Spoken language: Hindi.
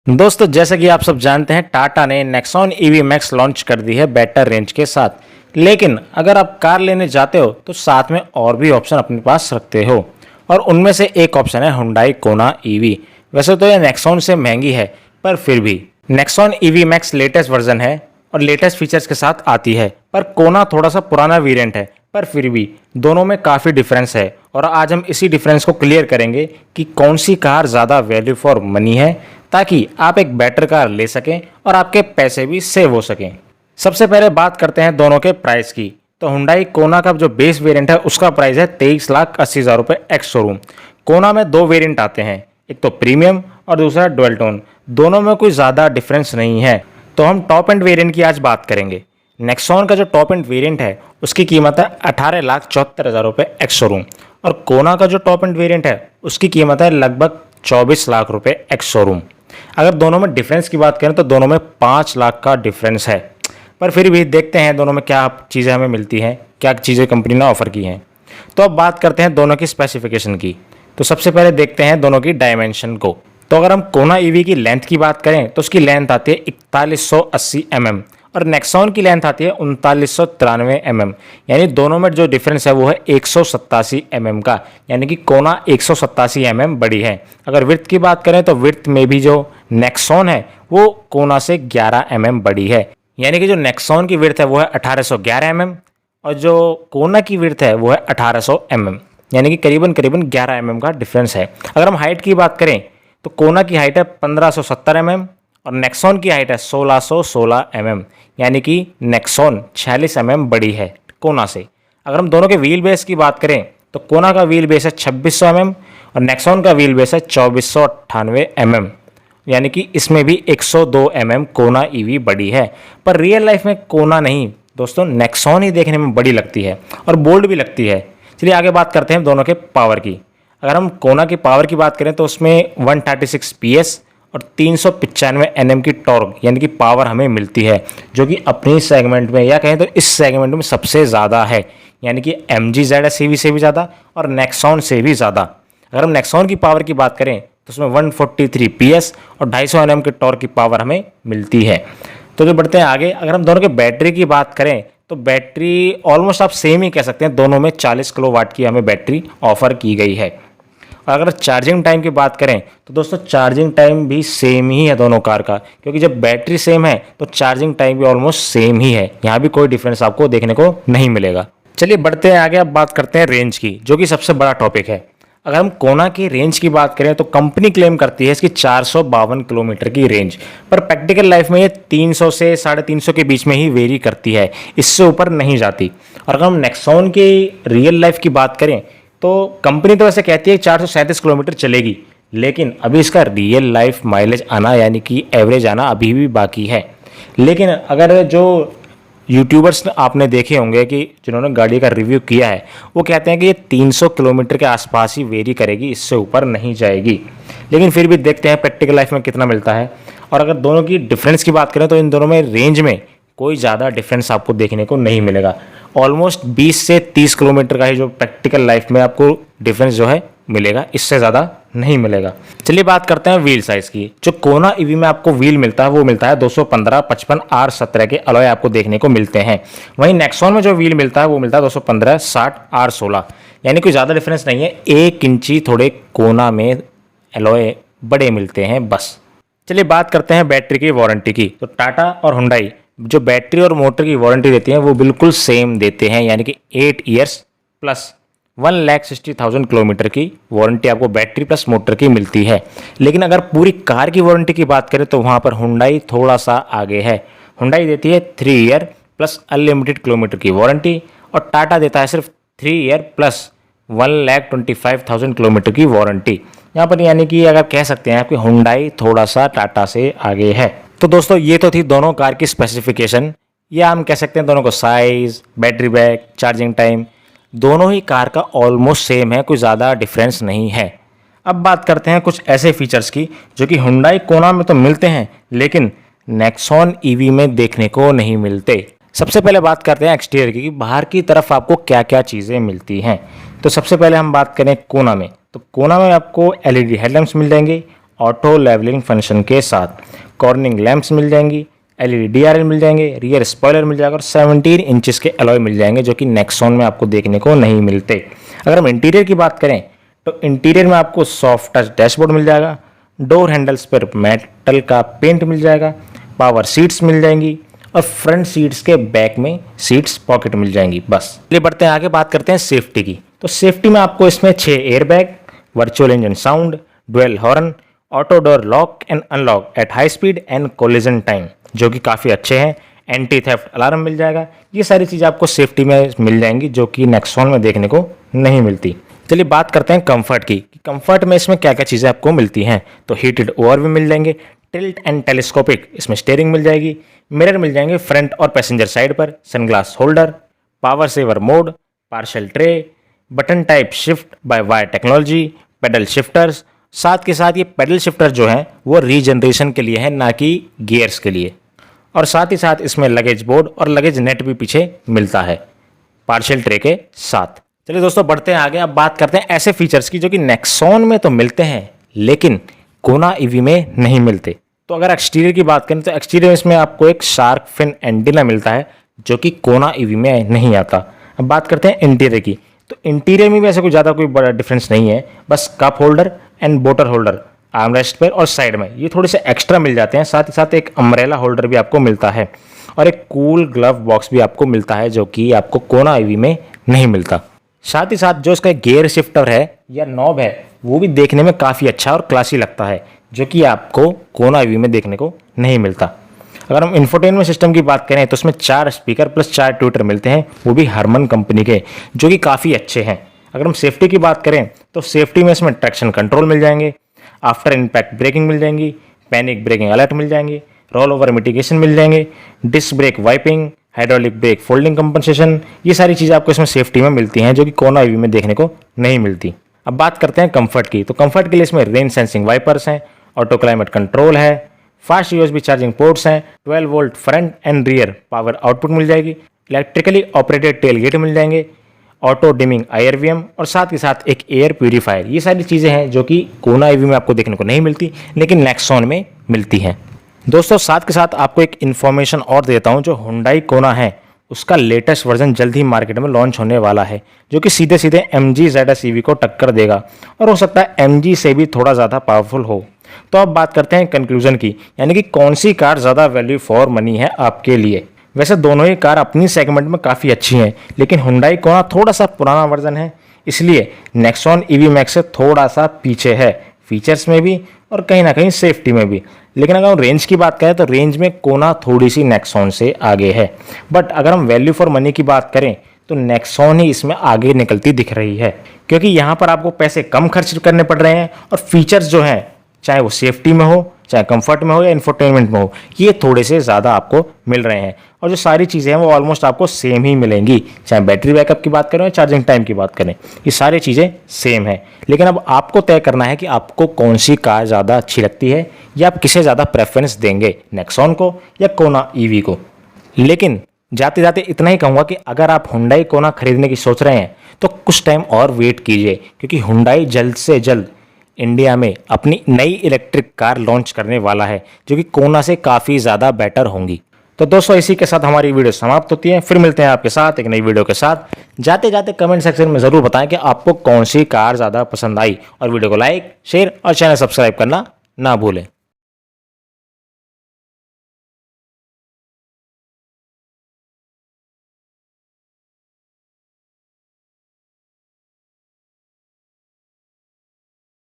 दोस्तों जैसा कि आप सब जानते हैं टाटा ने नेक्सॉन ईवी मैक्स लॉन्च कर दी है बेटर रेंज के साथ। लेकिन अगर आप कार लेने जाते हो तो साथ में और भी ऑप्शन अपने पास रखते हो और उनमें से एक ऑप्शन है हुंडई कोना ईवी। वैसे तो ये नेक्सॉन से महंगी है पर फिर भी Nexon EV max latest version है और लेटेस्ट फीचर्स के साथ आती है, पर कोना थोड़ा सा पुराना वेरिएंट है। पर फिर भी दोनों में काफ़ी डिफरेंस है और आज हम इसी डिफरेंस को क्लियर करेंगे कि कौन सी कार ज़्यादा वैल्यू फॉर मनी है, ताकि आप एक बेटर कार ले सकें और आपके पैसे भी सेव हो सकें। सबसे पहले बात करते हैं दोनों के प्राइस की। तो हुंडई कोना का जो बेस वेरिएंट है उसका प्राइस है 23,80,000 रुपये एक्स शोरूम। कोना में दो वेरिएंट आते हैं, एक तो प्रीमियम और दूसरा डुअल टोन। दोनों में कोई ज़्यादा डिफरेंस नहीं है। तो हम टॉप एंड वेरिएंट की आज बात करेंगे। नेक्सॉन का जो टॉप एंड वेरिएंट है उसकी कीमत है 18,74,000 रुपये एक्स शोरूम और कोना का जो टॉप एंड वेरिएंट है उसकी कीमत है लगभग 24 लाख रुपये एक्स शोरूम। अगर दोनों में डिफरेंस की बात करें तो दोनों में 5 लाख का डिफरेंस है। पर फिर भी देखते हैं दोनों में क्या चीज़ें हमें मिलती हैं, क्या चीज़ें कंपनी ने ऑफर की हैं। तो अब बात करते हैं दोनों की स्पेसिफिकेशन की। तो सबसे पहले देखते हैं दोनों की डायमेंशन को। तो अगर हम कोना ईवी की लेंथ की बात करें तो उसकी लेंथ आती है 4180 mm और नेक्सॉन की लेंथ आती है 3993 mm। यानी दोनों में जो डिफरेंस है वो है 187 mm का, यानी कि कोना 187 mm बड़ी है। अगर विड्थ की बात करें तो विड्थ में भी जो नेक्सॉन है वो कोना से 11 mm बड़ी है। यानी कि जो नेक्सॉन की विड्थ है वो है 1811 mm और जो कोना की विड्थ है वो है 1800 mm, यानी कि करीबन 11 mm का डिफरेंस है। अगर हम हाइट की बात करें तो कोना की हाइट है 1570 mm और नेक्सॉन की हाइट है 1616 mm, यानी कि नेक्सॉन 46 mm बड़ी है कोना से। अगर हम दोनों के व्हील बेस की बात करें तो कोना का व्हील बेस है 2600 mm और नेक्सॉन का व्हील बेस है 2498 mm, यानी कि इसमें भी 102 mm कोना ईवी बड़ी है। पर रियल लाइफ में कोना नहीं दोस्तों, नेक्सॉन ही देखने में बड़ी लगती है और बोल्ड भी लगती है। चलिए आगे बात करते हैं दोनों के पावर की। अगर हम कोना की पावर की बात करें तो उसमें 136 PS और 395 Nm की टॉर्क यानी कि पावर हमें मिलती है, जो कि अपनी सेगमेंट में या कहें तो इस सेगमेंट में सबसे ज़्यादा है, यानी कि MG ZS EV से भी ज़्यादा और नेक्सॉन से भी ज़्यादा। अगर हम नेक्सॉन की पावर की बात करें तो उसमें 143 PS और 250 Nm की टॉर्क की पावर हमें मिलती है। तो जो बढ़ते हैं आगे, अगर हम दोनों के बैटरी की बात करें तो बैटरी ऑलमोस्ट आप सेम ही कह सकते हैं, दोनों में 40 किलोवाट की हमें बैटरी ऑफर की गई है। और अगर चार्जिंग टाइम की बात करें तो दोस्तों चार्जिंग टाइम भी सेम ही है दोनों कार का, क्योंकि जब बैटरी सेम है तो चार्जिंग टाइम भी ऑलमोस्ट सेम ही है। यहाँ भी कोई डिफरेंस आपको देखने को नहीं मिलेगा। चलिए बढ़ते हैं आगे, अब बात करते हैं रेंज की, जो कि सबसे बड़ा टॉपिक है। अगर हम कोना की रेंज की बात करें तो कंपनी क्लेम करती है इसकी 452 किलोमीटर की रेंज, पर प्रैक्टिकल लाइफ में ये 300 से 350 के बीच में ही वेरी करती है, इससे ऊपर नहीं जाती। और अगर हम नेक्सॉन की रियल लाइफ की बात करें तो कंपनी तो वैसे कहती है 437 किलोमीटर चलेगी, लेकिन अभी इसका रियल लाइफ माइलेज आना यानी कि एवरेज आना अभी भी बाकी है। लेकिन अगर जो यूट्यूबर्स आपने देखे होंगे कि जिन्होंने गाड़ी का रिव्यू किया है वो कहते हैं कि ये 300 किलोमीटर के आसपास ही वेरी करेगी, इससे ऊपर नहीं जाएगी। लेकिन फिर भी देखते हैं प्रैक्टिकल लाइफ में कितना मिलता है। और अगर दोनों की डिफरेंस की बात करें तो इन दोनों में रेंज में कोई ज़्यादा डिफरेंस आपको देखने को नहीं मिलेगा। ऑलमोस्ट 20 से 30 किलोमीटर का ही जो प्रैक्टिकल लाइफ में आपको डिफरेंस जो है मिलेगा, इससे ज़्यादा नहीं मिलेगा। चलिए बात करते हैं व्हील साइज़ की। जो कोना ईवी में आपको व्हील मिलता है वो मिलता है 215 55 R17 के अलॉय आपको देखने को मिलते हैं। वहीं नेक्सॉन में जो व्हील मिलता है वो मिलता है 215 60 R16, यानी कोई ज़्यादा डिफरेंस नहीं है, 1 इंची थोड़े कोना में अलॉय बड़े मिलते हैं बस। चलिए बात करते हैं बैटरी की वारंटी की। तो टाटा और हुंडई जो बैटरी और मोटर की वारंटी देती हैं वो बिल्कुल सेम देते हैं, यानी कि 8 ईयर्स प्लस 1,60,000 किलोमीटर की वारंटी आपको बैटरी प्लस मोटर की मिलती है। लेकिन अगर पूरी कार की वारंटी की बात करें तो वहाँ पर हुंडई थोड़ा सा आगे है। हुंडई देती है 3 ईयर प्लस अनलिमिटेड किलोमीटर की वारंटी और टाटा देता है सिर्फ 3 ईयर प्लस 1,25,000 किलोमीटर की वारंटी। यहाँ पर यानी कि अगर कह सकते हैं कि हुंडई थोड़ा सा टाटा से आगे है। तो दोस्तों ये तो थी दोनों कार की स्पेसिफिकेशन, या हम कह सकते हैं दोनों को size, battery back, charging time, दोनों ही कार का ऑलमोस्ट सेम है, कोई ज़्यादा डिफरेंस नहीं है। अब बात करते हैं कुछ ऐसे फीचर्स की जो कि हुंडई कोना में तो मिलते हैं लेकिन नेक्सॉन ईवी में देखने को नहीं मिलते। सबसे पहले बात करते हैं एक्सटीरियर की, बाहर की तरफ आपको क्या क्या चीज़ें मिलती हैं। तो सबसे पहले हम बात करें कोना में, तो कोना में आपको LED हेडलैम्प्स मिल जाएंगे ऑटो लेवलिंग फंक्शन के साथ। कॉर्निंग लैंप्स मिल जाएंगी, एलईडी डीआरएल मिल जाएंगे, रियर स्पॉइलर मिल जाएगा और 17 इंचेस के अलॉय मिल जाएंगे जो कि नेक्सॉन में आपको देखने को नहीं मिलते। अगर हम इंटीरियर की बात करें तो इंटीरियर में आपको सॉफ्ट टच डैशबोर्ड मिल जाएगा, डोर हैंडल्स पर मेटल का पेंट मिल जाएगा, पावर सीट्स मिल जाएंगी और फ्रंट सीट्स के बैक में सीट्स पॉकेट मिल जाएंगी। बस चलिए बढ़ते हैं आगे, बात करते हैं सेफ्टी की। तो सेफ्टी में आपको इसमें 6 airbag, virtual engine sound, dual horn, auto door lock and unlock at high speed and collision time जो कि काफ़ी अच्छे हैं। एंटी थेफ्ट अलार्म मिल जाएगा। ये सारी चीज़ें आपको सेफ्टी में मिल जाएंगी जो कि नेक्सॉन में देखने को नहीं मिलती। चलिए बात करते हैं कंफर्ट की। कंफर्ट में इसमें क्या क्या चीज़ें आपको मिलती हैं। तो हीटेड ओवर भी मिल जाएंगे, टिल्ट एंड टेलीस्कोपिक इसमें स्टीयरिंग मिल जाएगी, मिरर मिल जाएंगे फ्रंट और पैसेंजर साइड पर, sunglass holder, power saver mode, parcel tray, button type shift by wire technology, paddle shifters. साथ के साथ ये पेडल शिफ्टर जो हैं वो रीजनरेशन के लिए है, ना कि गियर्स के लिए। और साथ ही साथ इसमें लगेज बोर्ड और लगेज नेट भी पीछे मिलता है पार्शल ट्रे के साथ। चलिए दोस्तों बढ़ते हैं आगे, अब बात करते हैं ऐसे फीचर्स की जो कि नेक्सॉन में तो मिलते हैं लेकिन कोना ईवी में नहीं मिलते। तो अगर एक्सटीरियर की बात करें तो एक्सटीरियर इसमें आपको एक शार्क फिन एंटीना मिलता है जो कि कोना ईवी में नहीं आता। अब बात करते हैं इंटीरियर की। तो इंटीरियर में भी ऐसे कोई ज़्यादा कोई बड़ा डिफरेंस नहीं है, बस cup holder and bottle holder armrest पर और साइड में ये थोड़े से एक्स्ट्रा मिल जाते हैं। साथ ही साथ एक अम्ब्रेला होल्डर भी आपको मिलता है और एक कूल ग्लव बॉक्स भी आपको मिलता है जो कि आपको कोना ईवी में नहीं मिलता। साथ ही साथ जो इसका गियर शिफ्टर है या नॉब है वो भी देखने में काफ़ी अच्छा और क्लासी लगता है जो कि आपको कोना ईवी में देखने को नहीं मिलता। अगर हम इंफोटेनमेंट सिस्टम की बात करें तो उसमें 4 स्पीकर प्लस 4 ट्विटर मिलते हैं, वो भी हरमन कंपनी के, जो कि काफ़ी अच्छे हैं। अगर हम सेफ्टी की बात करें तो सेफ्टी में इसमें ट्रैक्शन कंट्रोल मिल जाएंगे, आफ्टर इम्पैक्ट ब्रेकिंग मिल जाएंगी, पैनिक ब्रेकिंग अलर्ट मिल जाएंगे, रोल ओवर मिटिगेशन मिल जाएंगे, disc brake wiping, hydraulic brake folding compensation. ये सारी चीज़ें आपको इसमें सेफ्टी में मिलती हैं जो कि कोना ईवी में देखने को नहीं मिलती। अब बात करते हैं कंफर्ट की। तो कंफर्ट के लिए इसमें रेन सेंसिंग वाइपर्स हैं, ऑटो क्लाइमेट कंट्रोल है, फास्ट यूएसबी चार्जिंग पोर्ट्स हैं, 12 volt front and rear power output मिल जाएगी, इलेक्ट्रिकली ऑपरेटेड टेल गेट मिल जाएंगे, ऑटो डिमिंग IRVM और साथ ही साथ एक एयर प्यूरीफायर। ये सारी चीज़ें हैं जो कि कोना ईवी में आपको देखने को नहीं मिलती लेकिन नेक्सॉन में मिलती हैं। दोस्तों साथ के साथ आपको एक इन्फॉर्मेशन और देता हूँ, जो हुंडई कोना है उसका लेटेस्ट वर्जन जल्द ही मार्केट में लॉन्च होने वाला है जो कि सीधे सीधे MG ZS EV को टक्कर देगा और हो सकता है MG से भी थोड़ा ज़्यादा पावरफुल हो। तो अब बात करते हैं कंक्लूजन की, यानी कि कौन सी कार ज़्यादा वैल्यू फॉर मनी है आपके लिए। वैसे दोनों ही कार अपनी सेगमेंट में काफ़ी अच्छी हैं लेकिन हुंडई कोना थोड़ा सा पुराना वर्जन है, इसलिए नेक्सॉन EV मैक्स से थोड़ा सा पीछे है फीचर्स में भी और कहीं ना कहीं सेफ्टी में भी। लेकिन अगर हम रेंज की बात करें तो रेंज में कोना थोड़ी सी नेक्सॉन से आगे है, बट अगर हम वैल्यू फॉर मनी की बात करें तो नेक्सॉन ही इसमें आगे निकलती दिख रही है, क्योंकि यहाँ पर आपको पैसे कम खर्च करने पड़ रहे हैं और फीचर्स जो हैं चाहे वो सेफ्टी में हो, चाहे कंफर्ट में हो या इंफोटेनमेंट में हो, ये थोड़े से ज़्यादा आपको मिल रहे हैं। और जो सारी चीज़ें हैं वो ऑलमोस्ट आपको सेम ही मिलेंगी, चाहे बैटरी बैकअप की बात करें या चार्जिंग टाइम की बात करें, ये सारी चीज़ें सेम है। लेकिन अब आपको तय करना है कि आपको कौन सी कार ज़्यादा अच्छी लगती है या आप किसे ज़्यादा प्रेफरेंस देंगे, नेक्सॉन को या कोना EV को। लेकिन जाते जाते इतना ही कहूँगा कि अगर आप हुंडई कोना खरीदने की सोच रहे हैं तो कुछ टाइम और वेट कीजिए, क्योंकि हुंडई जल्द से जल्द इंडिया में अपनी नई इलेक्ट्रिक कार लॉन्च करने वाला है जो कि कोना से काफ़ी ज़्यादा बेटर होंगी। तो दोस्तों इसी के साथ हमारी वीडियो समाप्त होती है, फिर मिलते हैं आपके साथ एक नई वीडियो के साथ। जाते जाते कमेंट सेक्शन में ज़रूर बताएं कि आपको कौन सी कार ज़्यादा पसंद आई और वीडियो को लाइक, शेयर और चैनल सब्सक्राइब करना ना भूलें।